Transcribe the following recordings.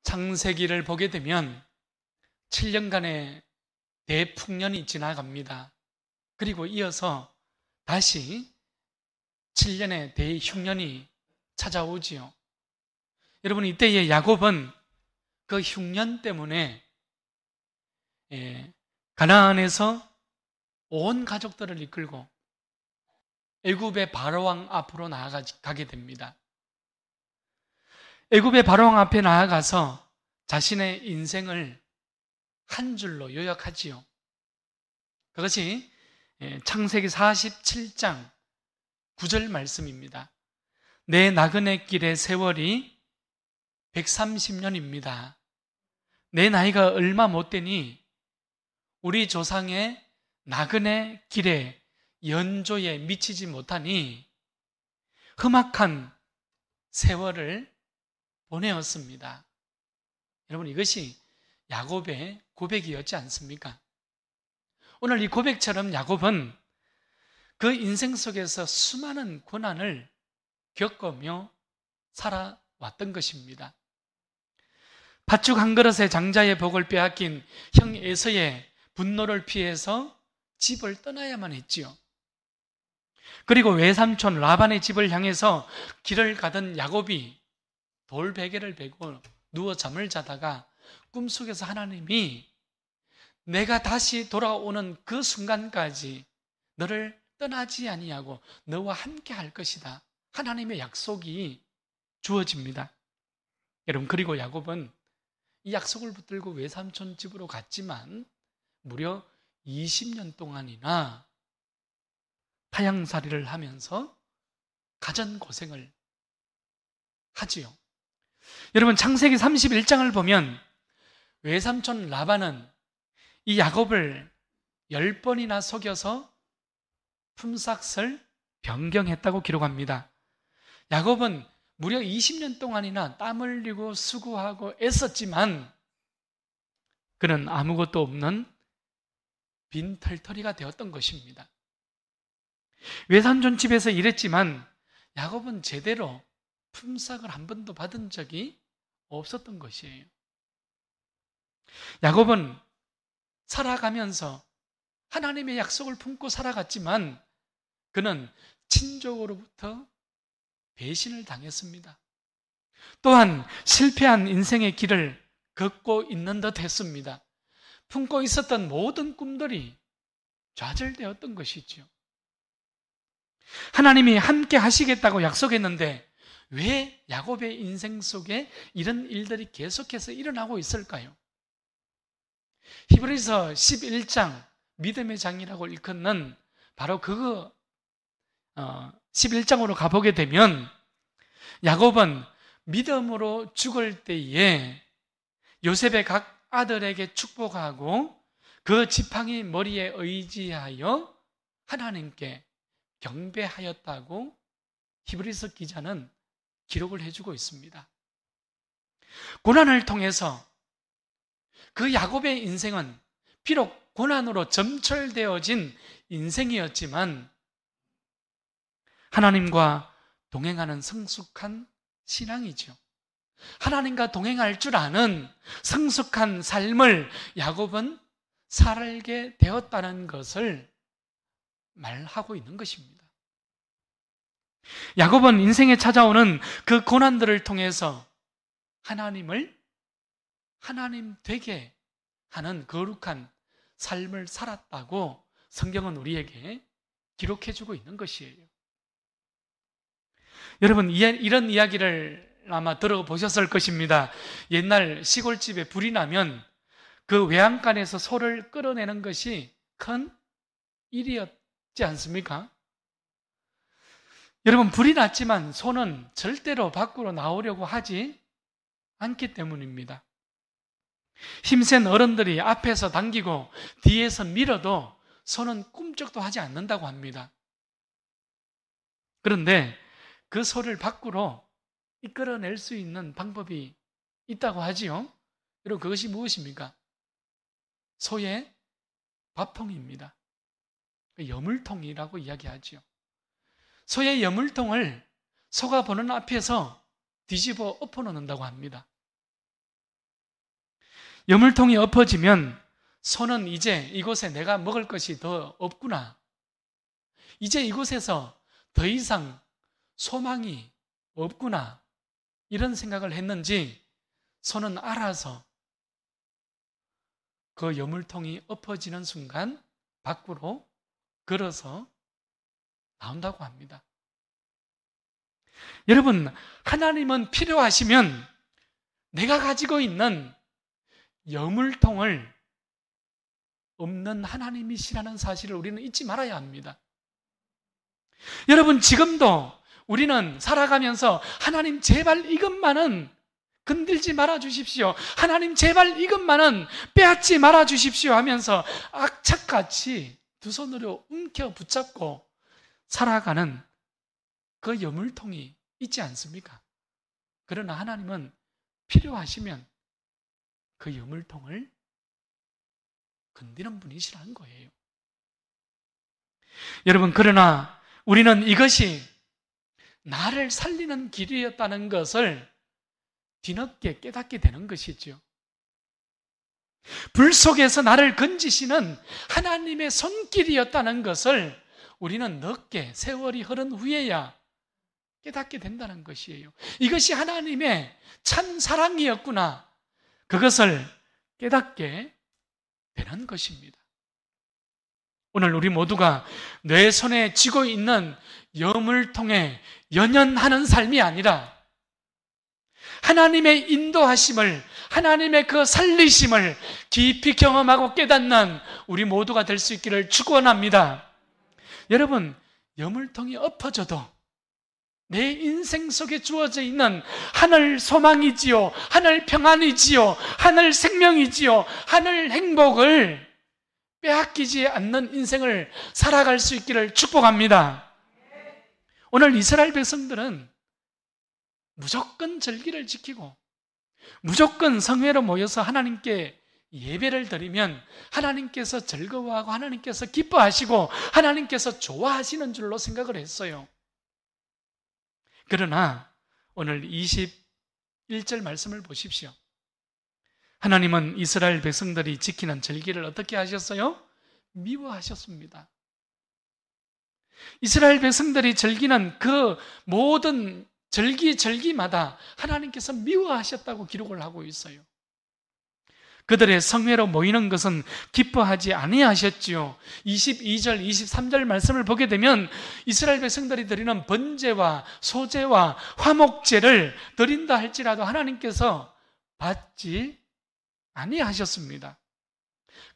창세기를 보게 되면 7년간의 대풍년이 지나갑니다. 그리고 이어서 다시 7년의 대흉년이 찾아오지요. 여러분, 이때의 야곱은 그 흉년 때문에 가나안에서 온 가족들을 이끌고 애굽의 바로왕 앞으로 나아가게 됩니다. 애굽의 바로왕 앞에 나아가서 자신의 인생을 한 줄로 요약하지요. 그것이 창세기 47장 9절 말씀입니다. 내 나그네 길의 세월이 130년입니다. 내 나이가 얼마 못 되니 우리 조상의 나그네 길에 연조에 미치지 못하니 험악한 세월을 보내었습니다. 여러분, 이것이 야곱의 고백이었지 않습니까? 오늘 이 고백처럼 야곱은 그 인생 속에서 수많은 고난을 겪으며 살아왔던 것입니다. 팥죽 한 그릇의 장자의 복을 빼앗긴 형 에서의 분노를 피해서 집을 떠나야만 했지요. 그리고 외삼촌 라반의 집을 향해서 길을 가던 야곱이 돌베개를 베고 누워 잠을 자다가 꿈속에서 하나님이 내가 다시 돌아오는 그 순간까지 너를 떠나지 아니하고 너와 함께 할 것이다. 하나님의 약속이 주어집니다. 여러분, 그리고 야곱은 이 약속을 붙들고 외삼촌 집으로 갔지만 무려 20년 동안이나 타향살이를 하면서 가전고생을 하지요. 여러분, 창세기 31장을 보면 외삼촌 라반은 이 야곱을 10번이나 속여서 품삯을 변경했다고 기록합니다. 야곱은 무려 20년 동안이나 땀 흘리고 수고하고 애썼지만 그는 아무것도 없는 빈털터리가 되었던 것입니다. 외삼촌 집에서 일했지만 야곱은 제대로 품삯을 한 번도 받은 적이 없었던 것이에요. 야곱은 살아가면서 하나님의 약속을 품고 살아갔지만 그는 친족으로부터 배신을 당했습니다. 또한 실패한 인생의 길을 걷고 있는 듯 했습니다. 품고 있었던 모든 꿈들이 좌절되었던 것이지요. 하나님이 함께 하시겠다고 약속했는데 왜 야곱의 인생 속에 이런 일들이 계속해서 일어나고 있을까요? 히브리서 11장 믿음의 장이라고 일컫는 바로 그거 11장으로 가보게 되면 야곱은 믿음으로 죽을 때에 요셉의 각 아들에게 축복하고 그 지팡이 머리에 의지하여 하나님께 경배하였다고 히브리서 기자는 기록을 해주고 있습니다. 고난을 통해서 그 야곱의 인생은 비록 고난으로 점철되어진 인생이었지만 하나님과 동행하는 성숙한 신앙이죠. 하나님과 동행할 줄 아는 성숙한 삶을 야곱은 살게 되었다는 것을 말하고 있는 것입니다. 야곱은 인생에 찾아오는 그 고난들을 통해서 하나님을 하나님 되게 하는 거룩한 삶을 살았다고 성경은 우리에게 기록해주고 있는 것이에요. 여러분, 이런 이야기를 아마 들어보셨을 것입니다. 옛날 시골집에 불이 나면 그 외양간에서 소를 끌어내는 것이 큰 일이었지 않습니까? 여러분, 불이 났지만 소는 절대로 밖으로 나오려고 하지 않기 때문입니다. 힘센 어른들이 앞에서 당기고 뒤에서 밀어도 소는 꿈쩍도 하지 않는다고 합니다. 그런데 그 소를 밖으로 이끌어낼 수 있는 방법이 있다고 하지요. 여러분, 그것이 무엇입니까? 소의 밥통입니다. 여물통이라고 이야기하지요. 소의 여물통을 소가 보는 앞에서 뒤집어 엎어놓는다고 합니다. 여물통이 엎어지면 소는 이제 이곳에 내가 먹을 것이 더 없구나, 이제 이곳에서 더 이상 소망이 없구나, 이런 생각을 했는지 소는 알아서 그 여물통이 엎어지는 순간 밖으로 걸어서 나온다고 합니다. 여러분, 하나님은 필요하시면 내가 가지고 있는 여물통을 없는 하나님이시라는 사실을 우리는 잊지 말아야 합니다. 여러분, 지금도 우리는 살아가면서 하나님 제발 이것만은 건들지 말아 주십시오, 하나님 제발 이것만은 빼앗지 말아 주십시오 하면서 악착같이 두 손으로 움켜 붙잡고 살아가는 그 여물통이 있지 않습니까? 그러나 하나님은 필요하시면 그 여물통을 건드는 분이시라는 거예요. 여러분, 그러나 우리는 이것이 나를 살리는 길이었다는 것을 뒤늦게 깨닫게 되는 것이죠. 불 속에서 나를 건지시는 하나님의 손길이었다는 것을 우리는 늦게 세월이 흐른 후에야 깨닫게 된다는 것이에요. 이것이 하나님의 참 사랑이었구나, 그것을 깨닫게 되는 것입니다. 오늘 우리 모두가 내 손에 쥐고 있는 여물통에 연연하는 삶이 아니라 하나님의 인도하심을, 하나님의 그 살리심을 깊이 경험하고 깨닫는 우리 모두가 될 수 있기를 축원합니다. 여러분, 여물통이 엎어져도 내 인생 속에 주어져 있는 하늘 소망이지요, 하늘 평안이지요, 하늘 생명이지요, 하늘 행복을 빼앗기지 않는 인생을 살아갈 수 있기를 축복합니다. 오늘 이스라엘 백성들은 무조건 절기를 지키고 무조건 성회로 모여서 하나님께 예배를 드리면 하나님께서 즐거워하고 하나님께서 기뻐하시고 하나님께서 좋아하시는 줄로 생각을 했어요. 그러나 오늘 21절 말씀을 보십시오. 하나님은 이스라엘 백성들이 지키는 절기를 어떻게 하셨어요? 미워하셨습니다. 이스라엘 백성들이 즐기는 그 모든 절기마다 하나님께서 미워하셨다고 기록을 하고 있어요. 그들의 성회로 모이는 것은 기뻐하지 아니하셨지요. 22절, 23절 말씀을 보게 되면 이스라엘 백성들이 드리는 번제와 소제와 화목제를 드린다 할지라도 하나님께서 받지 아니하셨습니다.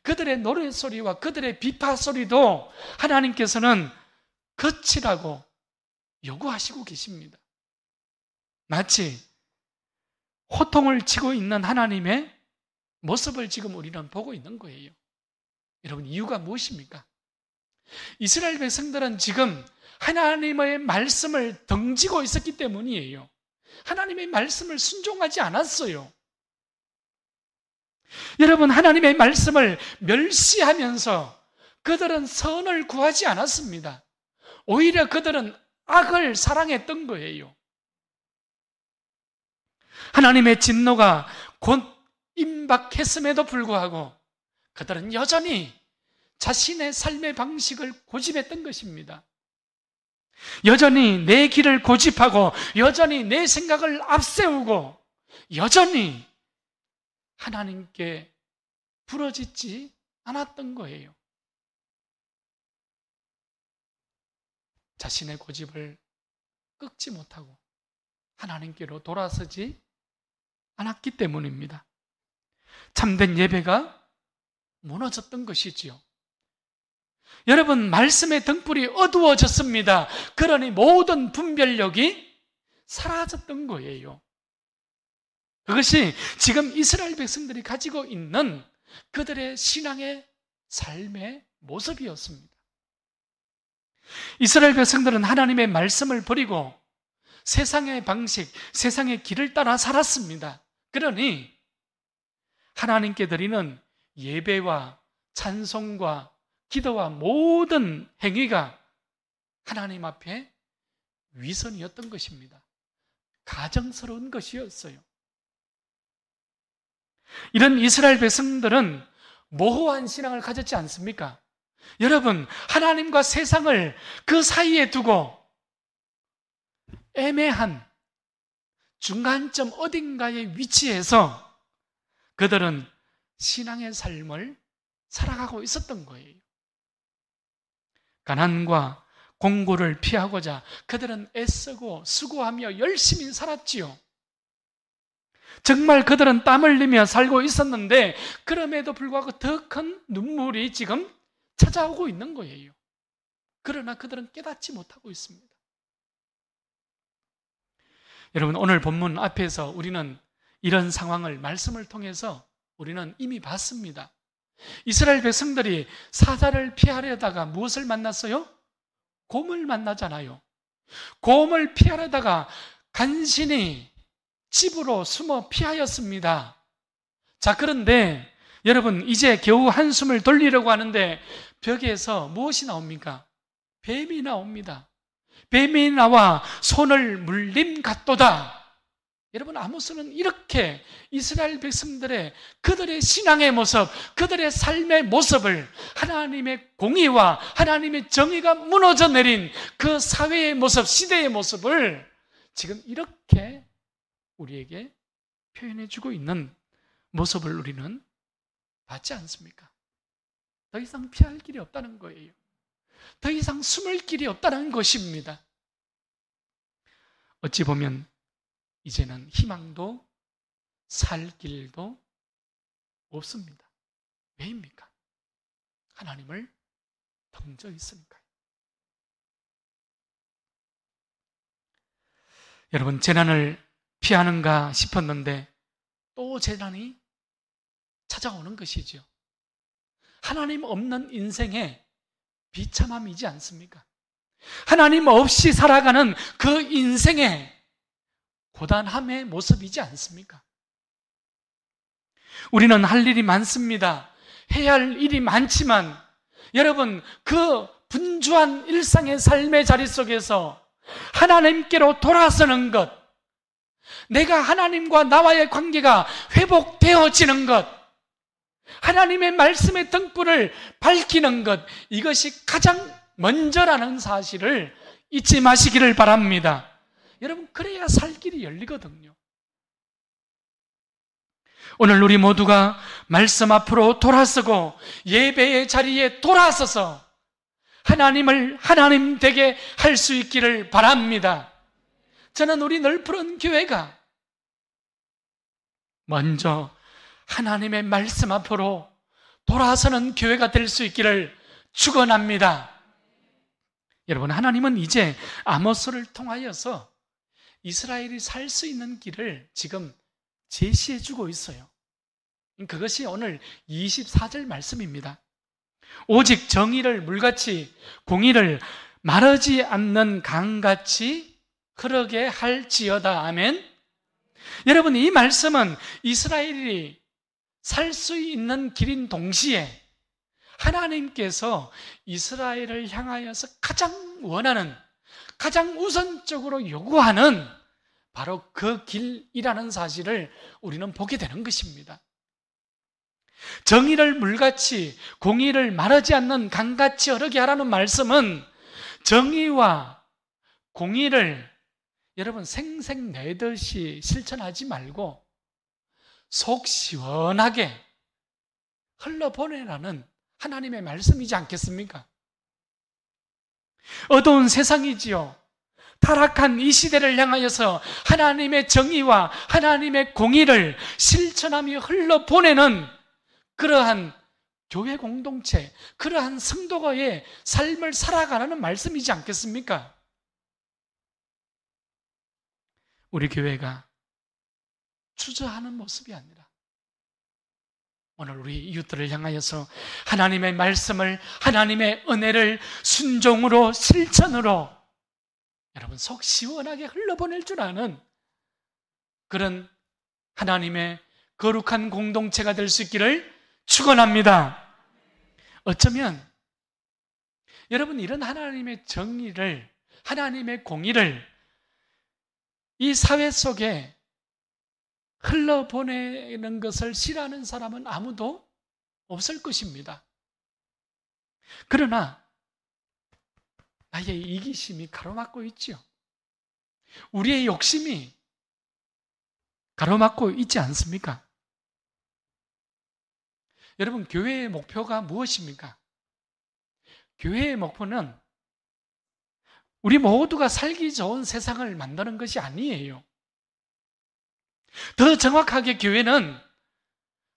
그들의 노래소리와 그들의 비파소리도 하나님께서는 거치라고 요구하시고 계십니다. 마치 호통을 치고 있는 하나님의 모습을 지금 우리는 보고 있는 거예요. 여러분, 이유가 무엇입니까? 이스라엘 백성들은 지금 하나님의 말씀을 등지고 있었기 때문이에요. 하나님의 말씀을 순종하지 않았어요. 여러분, 하나님의 말씀을 멸시하면서 그들은 선을 구하지 않았습니다. 오히려 그들은 악을 사랑했던 거예요. 하나님의 진노가 곧 임박했음에도 불구하고 그들은 여전히 자신의 삶의 방식을 고집했던 것입니다. 여전히 내 길을 고집하고 여전히 내 생각을 앞세우고 여전히 하나님께 부러지지 않았던 거예요. 자신의 고집을 꺾지 못하고 하나님께로 돌아서지 않았기 때문입니다. 참된 예배가 무너졌던 것이지요. 여러분, 말씀의 등불이 어두워졌습니다. 그러니 모든 분별력이 사라졌던 거예요. 그것이 지금 이스라엘 백성들이 가지고 있는 그들의 신앙의 삶의 모습이었습니다. 이스라엘 백성들은 하나님의 말씀을 버리고 세상의 방식, 세상의 길을 따라 살았습니다. 그러니 하나님께 드리는 예배와 찬송과 기도와 모든 행위가 하나님 앞에 위선이었던 것입니다. 가정스러운 것이었어요. 이런 이스라엘 백성들은 모호한 신앙을 가졌지 않습니까? 여러분, 하나님과 세상을 그 사이에 두고 애매한 중간점 어딘가에 위치해서 그들은 신앙의 삶을 살아가고 있었던 거예요. 가난과 공고를 피하고자 그들은 애쓰고 수고하며 열심히 살았지요. 정말 그들은 땀 흘리며 살고 있었는데 그럼에도 불구하고 더 큰 눈물이 지금 찾아오고 있는 거예요. 그러나 그들은 깨닫지 못하고 있습니다. 여러분, 오늘 본문 앞에서 우리는 이런 상황을 말씀을 통해서 우리는 이미 봤습니다. 이스라엘 백성들이 사자를 피하려다가 무엇을 만났어요? 곰을 만나잖아요. 곰을 피하려다가 간신히 집으로 숨어 피하였습니다. 자, 그런데 여러분, 이제 겨우 한숨을 돌리려고 하는데 벽에서 무엇이 나옵니까? 뱀이 나옵니다. 뱀이 나와 손을 물림 같도다. 여러분, 아모스는 이렇게 이스라엘 백성들의 그들의 신앙의 모습, 그들의 삶의 모습을, 하나님의 공의와 하나님의 정의가 무너져 내린 그 사회의 모습, 시대의 모습을 지금 이렇게 우리에게 표현해 주고 있는 모습을 우리는 봤지 않습니까? 더 이상 피할 길이 없다는 거예요. 더 이상 숨을 길이 없다는 것입니다. 어찌 보면 이제는 희망도 살 길도 없습니다. 왜입니까? 하나님을 던져 있으니까요. 여러분, 재난을 피하는가 싶었는데 또 재난이 찾아오는 것이죠. 하나님 없는 인생의 비참함이지 않습니까? 하나님 없이 살아가는 그 인생의 고단함의 모습이지 않습니까? 우리는 할 일이 많습니다. 해야 할 일이 많지만 여러분, 그 분주한 일상의 삶의 자리 속에서 하나님께로 돌아서는 것, 내가 하나님과 나와의 관계가 회복되어지는 것, 하나님의 말씀의 등불을 밝히는 것, 이것이 가장 먼저라는 사실을 잊지 마시기를 바랍니다. 여러분, 그래야 살 길이 열리거든요. 오늘 우리 모두가 말씀 앞으로 돌아서고 예배의 자리에 돌아서서 하나님을 하나님 되게 할 수 있기를 바랍니다. 저는 우리 넓은 교회가 먼저 하나님의 말씀 앞으로 돌아서는 교회가 될 수 있기를 축원합니다. 여러분, 하나님은 이제 아모스를 통하여서 이스라엘이 살 수 있는 길을 지금 제시해 주고 있어요. 그것이 오늘 24절 말씀입니다. 오직 정의를 물같이 공의를 마르지 않는 강같이 흐르게 할지어다. 아멘. 여러분, 이 말씀은 이스라엘이 살 수 있는 길인 동시에 하나님께서 이스라엘을 향하여서 가장 원하는, 가장 우선적으로 요구하는 바로 그 길이라는 사실을 우리는 보게 되는 것입니다. 정의를 물같이 공의를 마르지 않는 강같이 흐르게 하라는 말씀은 정의와 공의를 여러분 생색내듯이 실천하지 말고 속 시원하게 흘러보내라는 하나님의 말씀이지 않겠습니까? 어두운 세상이지요. 타락한 이 시대를 향하여서 하나님의 정의와 하나님의 공의를 실천하며 흘러보내는 그러한 교회 공동체, 그러한 성도가의 삶을 살아가라는 말씀이지 않겠습니까? 우리 교회가 주저하는 모습이 아니라 오늘 우리 이웃들을 향하여서 하나님의 말씀을, 하나님의 은혜를 순종으로 실천으로 여러분 속 시원하게 흘러보낼 줄 아는 그런 하나님의 거룩한 공동체가 될 수 있기를 축원합니다. 어쩌면 여러분 이런 하나님의 정의를, 하나님의 공의를 이 사회 속에 흘러보내는 것을 싫어하는 사람은 아무도 없을 것입니다. 그러나 나의 이기심이 가로막고 있지요. 우리의 욕심이 가로막고 있지 않습니까? 여러분, 교회의 목표가 무엇입니까? 교회의 목표는 우리 모두가 살기 좋은 세상을 만드는 것이 아니에요. 더 정확하게 교회는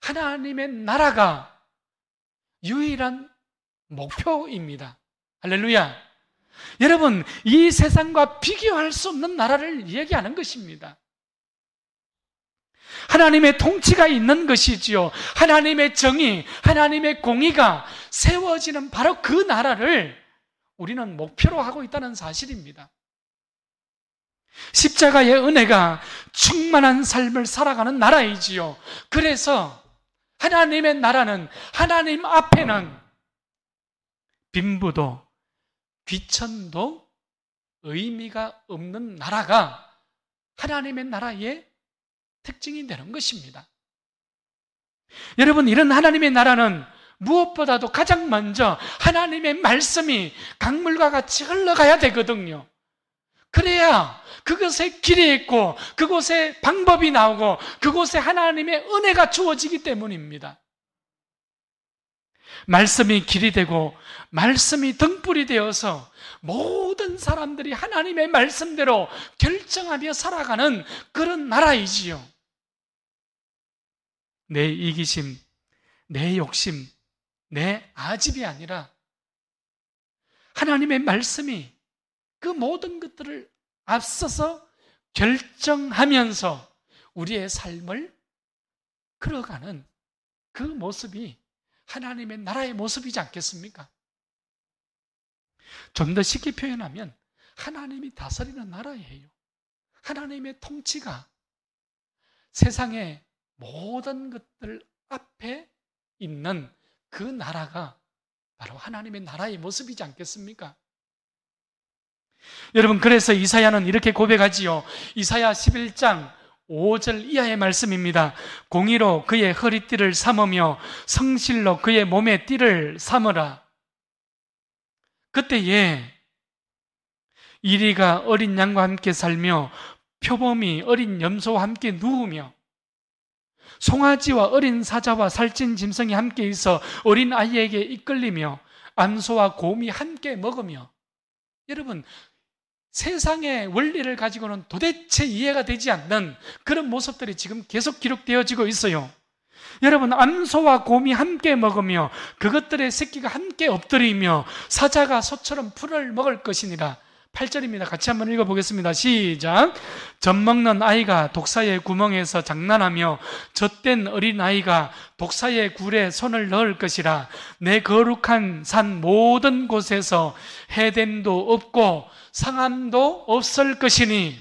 하나님의 나라가 유일한 목표입니다. 할렐루야. 여러분, 이 세상과 비교할 수 없는 나라를 얘기하는 것입니다. 하나님의 통치가 있는 것이지요. 하나님의 정의, 하나님의 공의가 세워지는 바로 그 나라를 우리는 목표로 하고 있다는 사실입니다. 십자가의 은혜가 충만한 삶을 살아가는 나라이지요. 그래서 하나님의 나라는, 하나님 앞에는 빈부도 귀천도 의미가 없는 나라가 하나님의 나라의 특징이 되는 것입니다. 여러분, 이런 하나님의 나라는 무엇보다도 가장 먼저 하나님의 말씀이 강물과 같이 흘러가야 되거든요. 그래야 그것에 길이 있고 그곳에 방법이 나오고 그곳에 하나님의 은혜가 주어지기 때문입니다. 말씀이 길이 되고 말씀이 등불이 되어서 모든 사람들이 하나님의 말씀대로 결정하며 살아가는 그런 나라이지요. 내 이기심, 내 욕심, 내 아집이 아니라 하나님의 말씀이 그 모든 것들을 앞서서 결정하면서 우리의 삶을 걸어가는 그 모습이 하나님의 나라의 모습이지 않겠습니까? 좀 더 쉽게 표현하면 하나님이 다스리는 나라예요. 하나님의 통치가 세상의 모든 것들 앞에 있는 그 나라가 바로 하나님의 나라의 모습이지 않겠습니까? 여러분, 그래서 이사야는 이렇게 고백하지요. 이사야 11장 5절 이하의 말씀입니다. 공의로 그의 허리띠를 삼으며 성실로 그의 몸의 띠를 삼으라. 그때에 이리가 어린 양과 함께 살며 표범이 어린 염소와 함께 누우며 송아지와 어린 사자와 살찐 짐승이 함께 있어 어린 아이에게 이끌리며 암소와 곰이 함께 먹으며. 여러분, 세상의 원리를 가지고는 도대체 이해가 되지 않는 그런 모습들이 지금 계속 기록되어지고 있어요. 여러분, 암소와 곰이 함께 먹으며 그것들의 새끼가 함께 엎드리며 사자가 소처럼 풀을 먹을 것이니라. 8절입니다. 같이 한번 읽어보겠습니다. 시작. 젖먹는 아이가 독사의 구멍에서 장난하며 젖된 어린아이가 독사의 굴에 손을 넣을 것이라. 내 거룩한 산 모든 곳에서 해됨도 없고 상함도 없을 것이니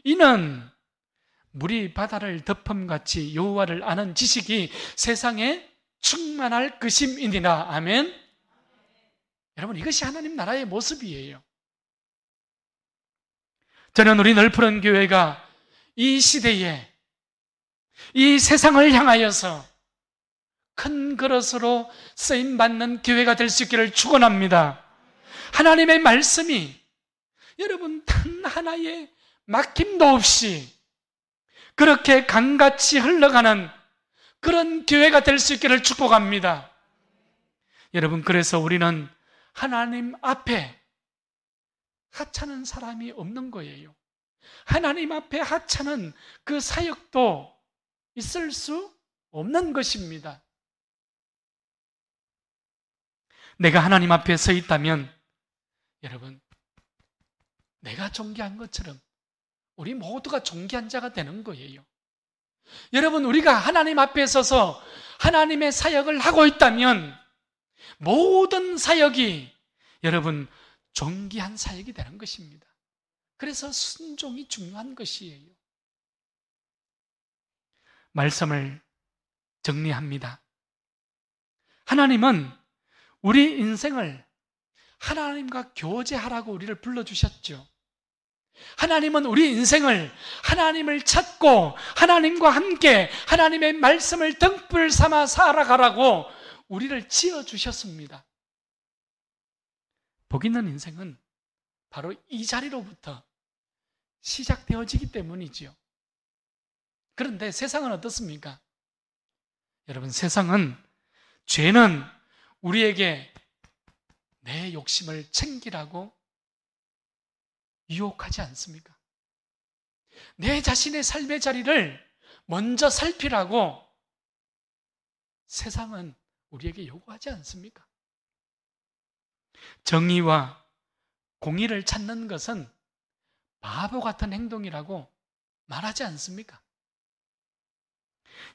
이는 물이 바다를 덮음같이 여호와를 아는 지식이 세상에 충만할 것임이니라. 아멘. 여러분, 이것이 하나님 나라의 모습이에요. 저는 우리 널푸른 교회가 이 시대에 이 세상을 향하여서 큰 그릇으로 쓰임받는 교회가 될 수 있기를 축원합니다. 하나님의 말씀이 여러분 단 하나의 막힘도 없이 그렇게 강같이 흘러가는 그런 교회가 될 수 있기를 축복합니다. 여러분, 그래서 우리는 하나님 앞에 하찮은 사람이 없는 거예요. 하나님 앞에 하찮은 그 사역도 있을 수 없는 것입니다. 내가 하나님 앞에 서 있다면 여러분, 내가 존귀한 것처럼 우리 모두가 존귀한 자가 되는 거예요. 여러분, 우리가 하나님 앞에 서서 하나님의 사역을 하고 있다면 모든 사역이 여러분 존귀한 사역이 되는 것입니다. 그래서 순종이 중요한 것이에요. 말씀을 정리합니다. 하나님은 우리 인생을 하나님과 교제하라고 우리를 불러주셨죠. 하나님은 우리 인생을 하나님을 찾고 하나님과 함께 하나님의 말씀을 등불 삼아 살아가라고 우리를 지어주셨습니다. 복 있는 인생은 바로 이 자리로부터 시작되어지기 때문이지요. 그런데 세상은 어떻습니까? 여러분, 세상은, 죄는 우리에게 내 욕심을 챙기라고 유혹하지 않습니까? 내 자신의 삶의 자리를 먼저 살피라고 세상은 우리에게 요구하지 않습니까? 정의와 공의를 찾는 것은 바보 같은 행동이라고 말하지 않습니까?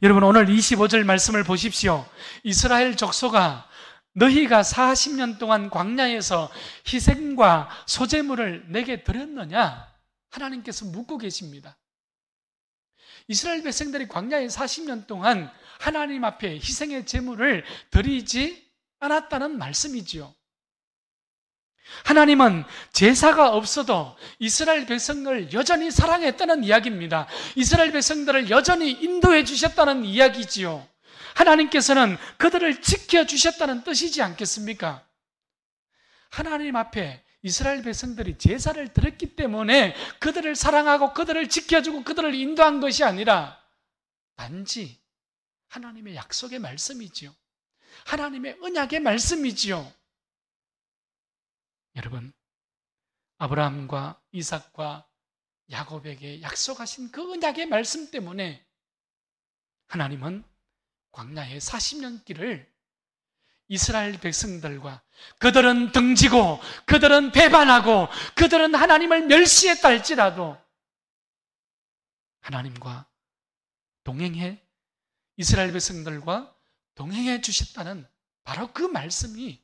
여러분, 오늘 25절 말씀을 보십시오. 이스라엘 족속아, 너희가 40년 동안 광야에서 희생과 소제물을 내게 드렸느냐? 하나님께서 묻고 계십니다. 이스라엘 백성들이 광야에 40년 동안 하나님 앞에 희생의 제물을 드리지 않았다는 말씀이지요. 하나님은 제사가 없어도 이스라엘 백성을 여전히 사랑했다는 이야기입니다. 이스라엘 백성들을 여전히 인도해 주셨다는 이야기지요. 하나님께서는 그들을 지켜주셨다는 뜻이지 않겠습니까? 하나님 앞에 이스라엘 백성들이 제사를 드렸기 때문에 그들을 사랑하고 그들을 지켜주고 그들을 인도한 것이 아니라 단지 하나님의 약속의 말씀이지요. 하나님의 언약의 말씀이지요. 여러분, 아브라함과 이삭과 야곱에게 약속하신 그 언약의 말씀 때문에 하나님은 광야의 40년 길을 이스라엘 백성들과 그들은 등지고 그들은 배반하고 그들은 하나님을 멸시했다 할지라도 하나님과 동행해 이스라엘 백성들과 동행해 주셨다는 바로 그 말씀이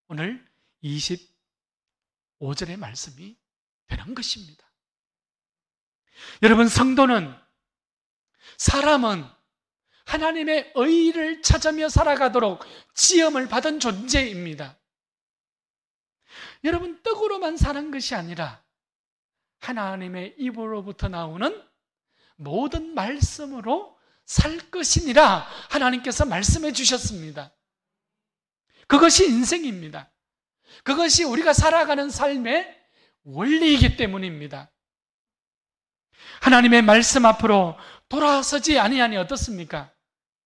오늘 25절의 말씀이 되는 것입니다. 여러분, 성도는, 사람은 하나님의 의를 찾으며 살아가도록 지음을 받은 존재입니다. 여러분, 떡으로만 사는 것이 아니라 하나님의 입으로부터 나오는 모든 말씀으로 살 것이니라 하나님께서 말씀해 주셨습니다. 그것이 인생입니다. 그것이 우리가 살아가는 삶의 원리이기 때문입니다. 하나님의 말씀 앞으로 돌아서지 아니하니 어떻습니까?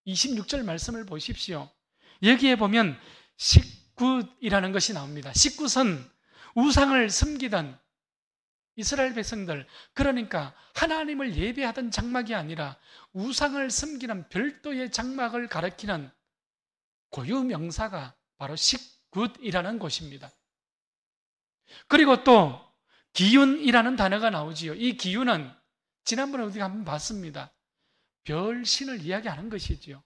26절 말씀을 보십시오. 여기에 보면 식굿이라는 것이 나옵니다. 식굿은 우상을 섬기던 이스라엘 백성들, 그러니까 하나님을 예배하던 장막이 아니라 우상을 섬기는 별도의 장막을 가리키는 고유 명사가 바로 식굿이라는 곳입니다. 그리고 또 기윤이라는 단어가 나오지요. 이 기윤은 지난번에 우리가 한번 봤습니다. 별신을 이야기하는 것이지요.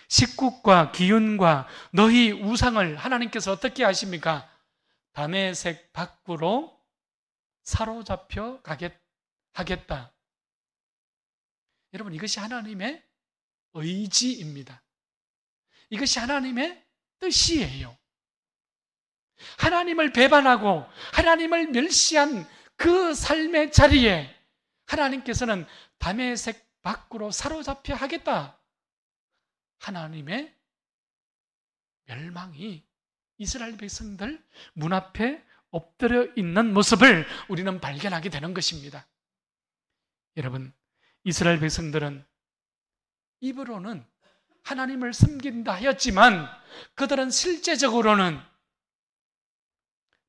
식굿과 기윤과 너희 우상을 하나님께서 어떻게 하십니까? 다메섹 밖으로 사로잡혀 하겠다. 여러분, 이것이 하나님의 의지입니다. 이것이 하나님의 뜻이에요. 하나님을 배반하고 하나님을 멸시한 그 삶의 자리에 하나님께서는 다메섹 밖으로 사로잡혀 하겠다. 하나님의 멸망이 이스라엘 백성들 문 앞에 엎드려 있는 모습을 우리는 발견하게 되는 것입니다. 여러분, 이스라엘 백성들은 입으로는 하나님을 섬긴다 하였지만 그들은 실제적으로는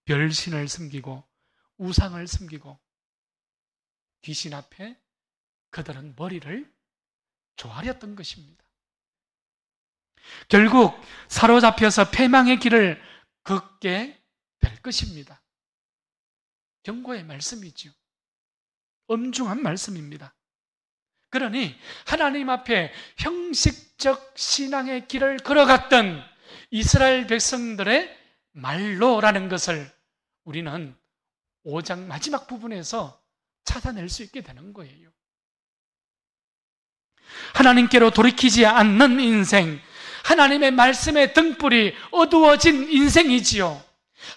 별신을 섬기고 우상을 섬기고 귀신 앞에 그들은 머리를 조아렸던 것입니다. 결국 사로잡혀서 패망의 길을 걷게 될 것입니다. 경고의 말씀이죠. 엄중한 말씀입니다. 그러니 하나님 앞에 형식적 신앙의 길을 걸어갔던 이스라엘 백성들의 말로라는 것을 우리는 5장 마지막 부분에서 찾아낼 수 있게 되는 거예요. 하나님께로 돌이키지 않는 인생, 하나님의 말씀의 등불이 어두워진 인생이지요.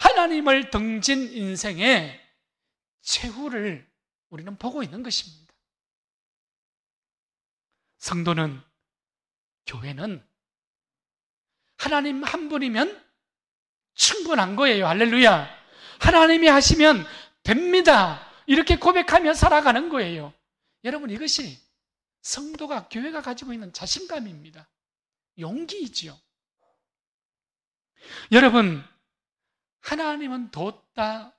하나님을 등진 인생의 최후를 우리는 보고 있는 것입니다. 성도는, 교회는 하나님 한 분이면 충분한 거예요. 할렐루야. 하나님이 하시면 됩니다. 이렇게 고백하며 살아가는 거예요. 여러분, 이것이 성도가, 교회가 가지고 있는 자신감입니다. 용기이지요. 여러분, 하나님은 뒀다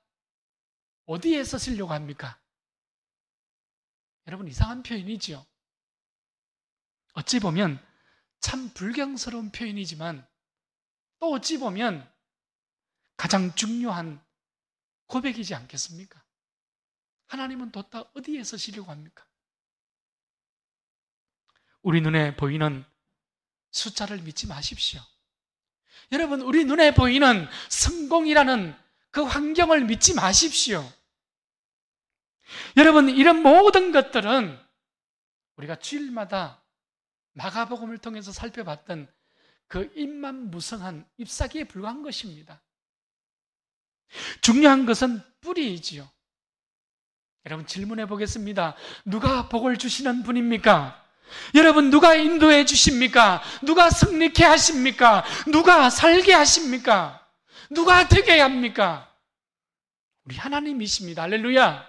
어디에서 쓰려고 합니까? 여러분, 이상한 표현이지요. 어찌 보면 참 불경스러운 표현이지만 또 어찌 보면 가장 중요한 고백이지 않겠습니까? 하나님은 뒀다 어디에서 쓰려고 합니까? 우리 눈에 보이는 숫자를 믿지 마십시오. 여러분, 우리 눈에 보이는 성공이라는 그 환경을 믿지 마십시오. 여러분, 이런 모든 것들은 우리가 주일마다 마가복음을 통해서 살펴봤던 그 입만 무성한 잎사귀에 불과한 것입니다. 중요한 것은 뿌리이지요. 여러분, 질문해 보겠습니다. 누가 복을 주시는 분입니까? 여러분, 누가 인도해 주십니까? 누가 승리케 하십니까? 누가 살게 하십니까? 누가 되게 합니까? 우리 하나님이십니다. 할렐루야.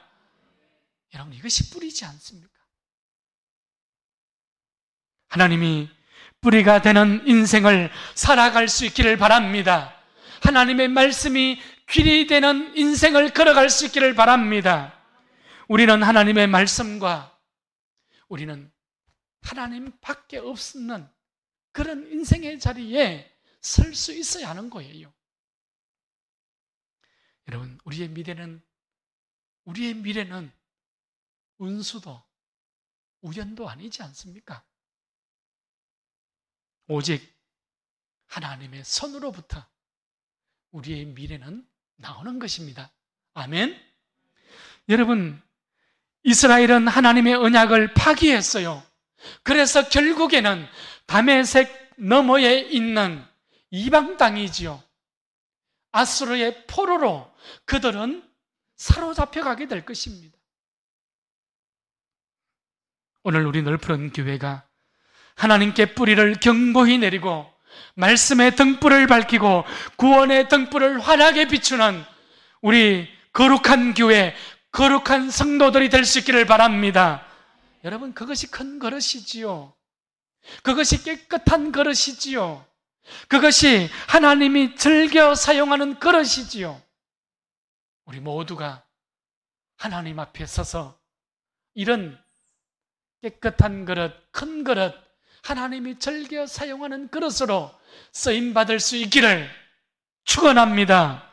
여러분, 이것이 뿌리지 않습니까? 하나님이 뿌리가 되는 인생을 살아갈 수 있기를 바랍니다. 하나님의 말씀이 길이 되는 인생을 걸어갈 수 있기를 바랍니다. 우리는 하나님의 말씀과 우리는 하나님 밖에 없는 그런 인생의 자리에 설 수 있어야 하는 거예요. 여러분, 우리의 미래는 운수도 우연도 아니지 않습니까? 오직 하나님의 손으로부터 우리의 미래는 나오는 것입니다. 아멘. 여러분, 이스라엘은 하나님의 언약을 파기했어요. 그래서 결국에는 다메섹 너머에 있는 이방 땅이지요. 아수르의 포로로 그들은 사로잡혀가게 될 것입니다. 오늘 우리 넓은 교회가 하나님께 뿌리를 견고히 내리고 말씀의 등불을 밝히고 구원의 등불을 환하게 비추는 우리 거룩한 교회, 거룩한 성도들이 될 수 있기를 바랍니다. 여러분, 그것이 큰 그릇이지요. 그것이 깨끗한 그릇이지요. 그것이 하나님이 즐겨 사용하는 그릇이지요. 우리 모두가 하나님 앞에 서서 이런 깨끗한 그릇, 큰 그릇, 하나님이 즐겨 사용하는 그릇으로 쓰임받을 수 있기를 축원합니다.